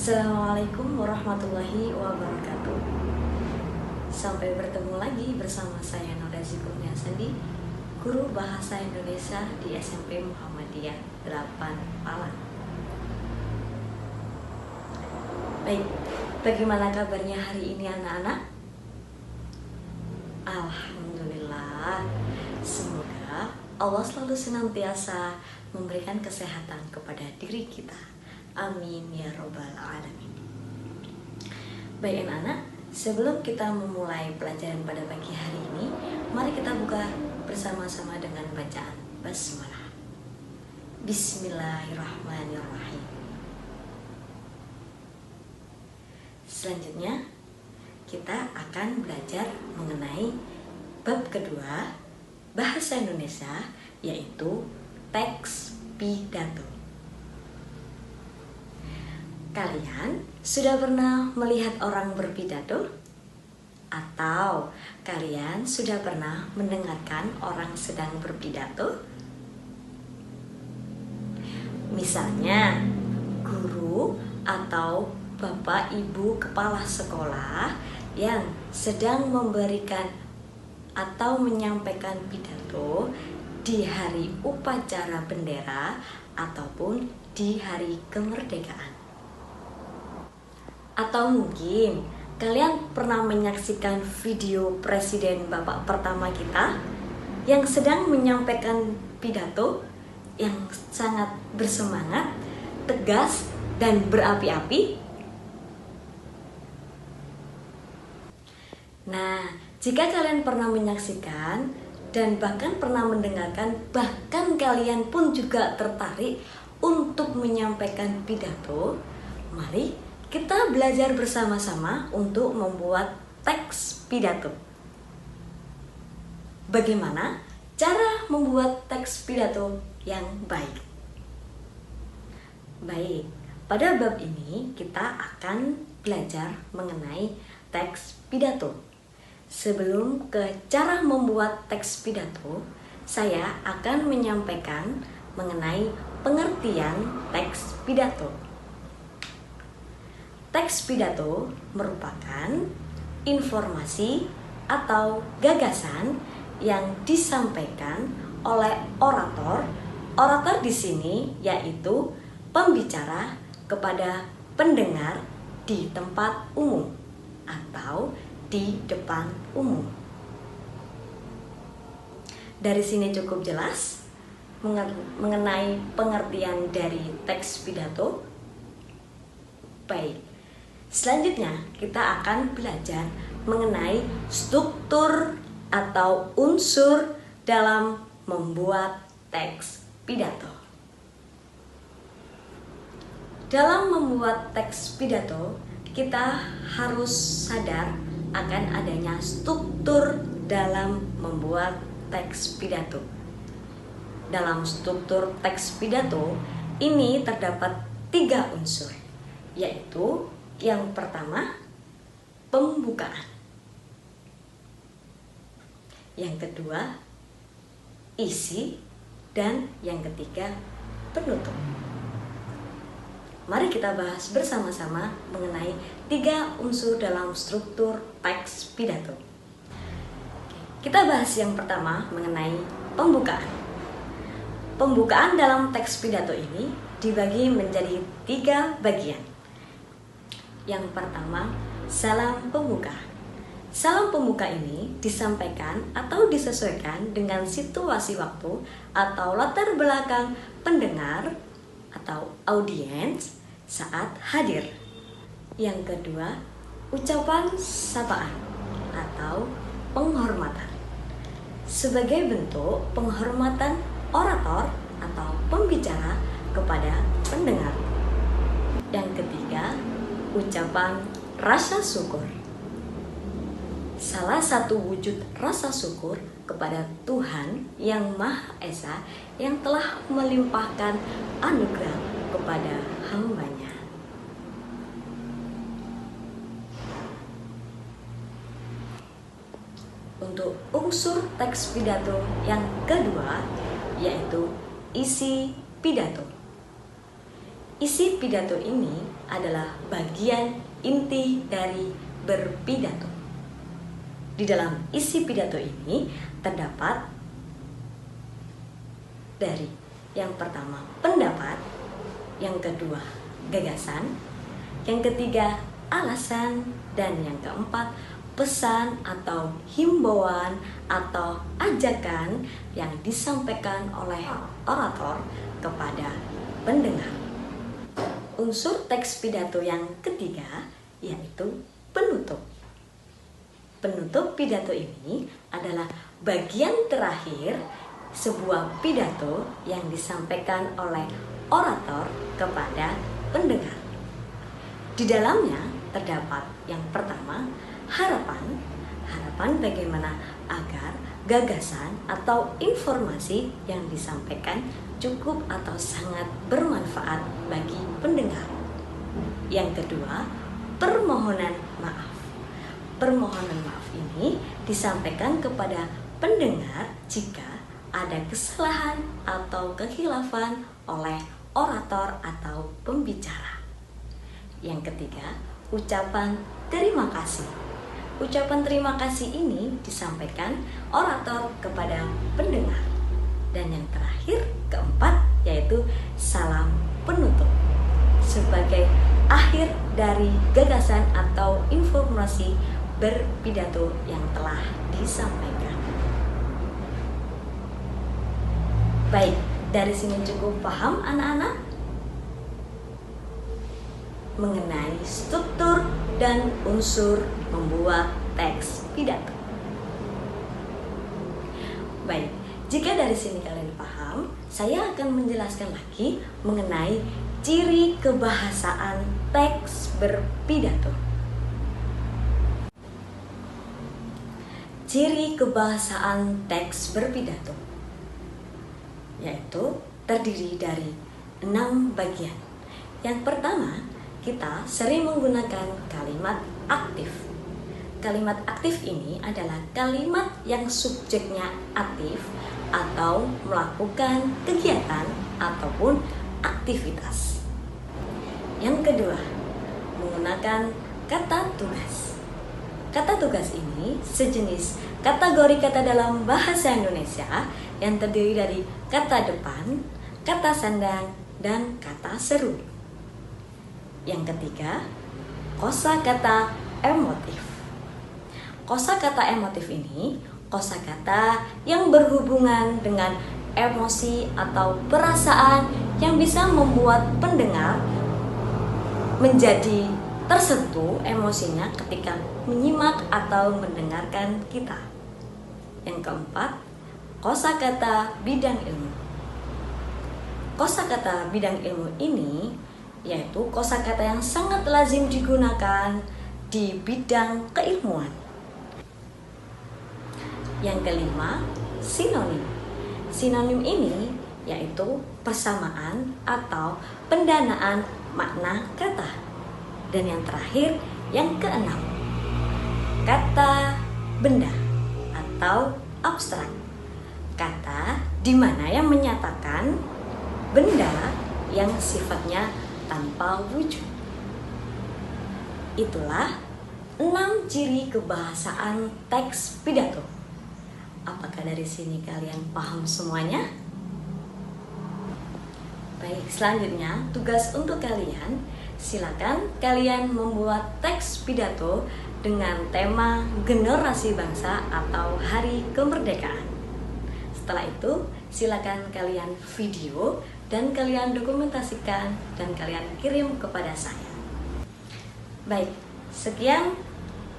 Assalamualaikum warahmatullahi wabarakatuh. Sampai bertemu lagi bersama saya Nodasi Kurniasandi, Guru Bahasa Indonesia di SMP Muhammadiyah 8 Malang. Baik, bagaimana kabarnya hari ini anak-anak? Alhamdulillah, semoga Allah selalu senantiasa memberikan kesehatan kepada diri kita. Amin ya robbal alamin. Baik anak-anak, sebelum kita memulai pelajaran pada pagi hari ini, mari kita buka bersama-sama dengan bacaan basmalah. Bismillahirrahmanirrahim. Selanjutnya kita akan belajar mengenai bab kedua bahasa Indonesia, yaitu teks pidato. Kalian sudah pernah melihat orang berpidato? Atau kalian sudah pernah mendengarkan orang sedang berpidato? Misalnya, guru atau bapak ibu kepala sekolah yang sedang memberikan atau menyampaikan pidato di hari upacara bendera ataupun di hari kemerdekaan. Atau mungkin kalian pernah menyaksikan video presiden bapak pertama kita yang sedang menyampaikan pidato yang sangat bersemangat, tegas, dan berapi-api. Nah, jika kalian pernah menyaksikan dan bahkan pernah mendengarkan, bahkan kalian pun juga tertarik untuk menyampaikan pidato, mari kita belajar bersama-sama untuk membuat teks pidato. Bagaimana cara membuat teks pidato yang baik? Baik, pada bab ini kita akan belajar mengenai teks pidato. Sebelum ke cara membuat teks pidato, saya akan menyampaikan mengenai pengertian teks pidato. Teks pidato merupakan informasi atau gagasan yang disampaikan oleh orator. Orator di sini yaitu pembicara kepada pendengar di tempat umum atau di depan umum. Dari sini cukup jelas mengenai pengertian dari teks pidato. Baik. Selanjutnya kita akan belajar mengenai struktur atau unsur dalam membuat teks pidato. Dalam membuat teks pidato, kita harus sadar akan adanya struktur dalam membuat teks pidato. Dalam struktur teks pidato ini terdapat 3 unsur, yaitu yang pertama, pembukaan. Yang kedua, isi. Dan yang ketiga, penutup. Mari kita bahas bersama-sama mengenai 3 unsur dalam struktur teks pidato. Kita bahas yang pertama mengenai pembukaan. Pembukaan dalam teks pidato ini dibagi menjadi 3 bagian. Yang pertama, salam pembuka. Salam pembuka ini disampaikan atau disesuaikan dengan situasi waktu atau latar belakang pendengar atau audiens saat hadir. Yang kedua, ucapan sapaan atau penghormatan. Sebagai bentuk penghormatan orator atau pembicara kepada pendengar. Yang ketiga, ucapan rasa syukur. Salah satu wujud rasa syukur kepada Tuhan yang Maha Esa yang telah melimpahkan anugerah kepada hamba-Nya. Untuk unsur teks pidato yang kedua, yaitu isi pidato. isi pidato ini adalah bagian inti dari berpidato. Di dalam isi pidato ini terdapat dari yang pertama pendapat, yang kedua gagasan, yang ketiga alasan, dan yang keempat pesan atau himbauan atau ajakan yang disampaikan oleh orator kepada pendengar. Unsur teks pidato yang ketiga yaitu penutup. Penutup pidato ini adalah bagian terakhir sebuah pidato yang disampaikan oleh orator kepada pendengar. Di dalamnya terdapat yang pertama, harapan bagaimana agar gagasan atau informasi yang disampaikan cukup atau sangat bermanfaat bagi pendengar. Yang kedua, permohonan maaf. Permohonan maaf ini disampaikan kepada pendengar jika ada kesalahan atau kekhilafan oleh orator atau pembicara. Yang ketiga, ucapan terima kasih. Ucapan terima kasih ini disampaikan orator kepada pendengar. Dan yang terakhir, keempat, yaitu salam penutup sebagai akhir dari gagasan atau informasi berpidato yang telah disampaikan. Baik, dari sini cukup paham anak-anak mengenai struktur dan unsur membuat teks pidato. Baik, jika dari sini kalian paham, saya akan menjelaskan lagi mengenai ciri kebahasaan teks berpidato. Ciri kebahasaan teks berpidato yaitu terdiri dari 6 bagian. Yang pertama, kita sering menggunakan kalimat aktif. Kalimat aktif ini adalah kalimat yang subjeknya aktif atau melakukan kegiatan ataupun aktivitas. Yang kedua, menggunakan kata tugas. Kata tugas ini sejenis kategori kata dalam bahasa Indonesia yang terdiri dari kata depan, kata sandang, dan kata seru. Yang ketiga, kosakata emotif. Kosakata emotif ini kosakata yang berhubungan dengan emosi atau perasaan yang bisa membuat pendengar menjadi tersentuh emosinya ketika menyimak atau mendengarkan kita. Yang keempat, kosakata bidang ilmu. Kosakata bidang ilmu ini yaitu kosakata yang sangat lazim digunakan di bidang keilmuan. Yang kelima, sinonim. Sinonim ini yaitu persamaan atau pendanaan makna kata. Dan yang terakhir, yang keenam, kata benda atau abstrak. Kata di mana yang menyatakan benda yang sifatnya tanpa wujud. Itulah 6 ciri kebahasaan teks pidato. Apakah dari sini kalian paham semuanya? Baik, selanjutnya tugas untuk kalian, silakan kalian membuat teks pidato dengan tema generasi bangsa atau hari kemerdekaan. Setelah itu, silakan kalian video dan kalian dokumentasikan dan kalian kirim kepada saya. Baik, sekian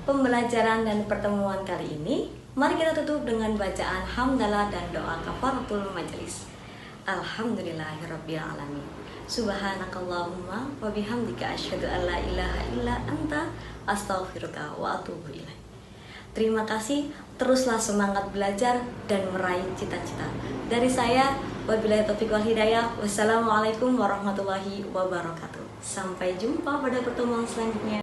pembelajaran dan pertemuan kali ini. Mari kita tutup dengan bacaan hamdalah dan doa kafaratul majelis. Alhamdulillahirabbil alamin. Subhanakallahumma wa bihamdika asyhadu an la ilaha illa anta astaghfiruka wa atubu ilaik. Terima kasih, teruslah semangat belajar dan meraih cita-cita. Dari saya, wabillahi taufiq wal hidayah. Wassalamualaikum warahmatullahi wabarakatuh. Sampai jumpa pada pertemuan selanjutnya.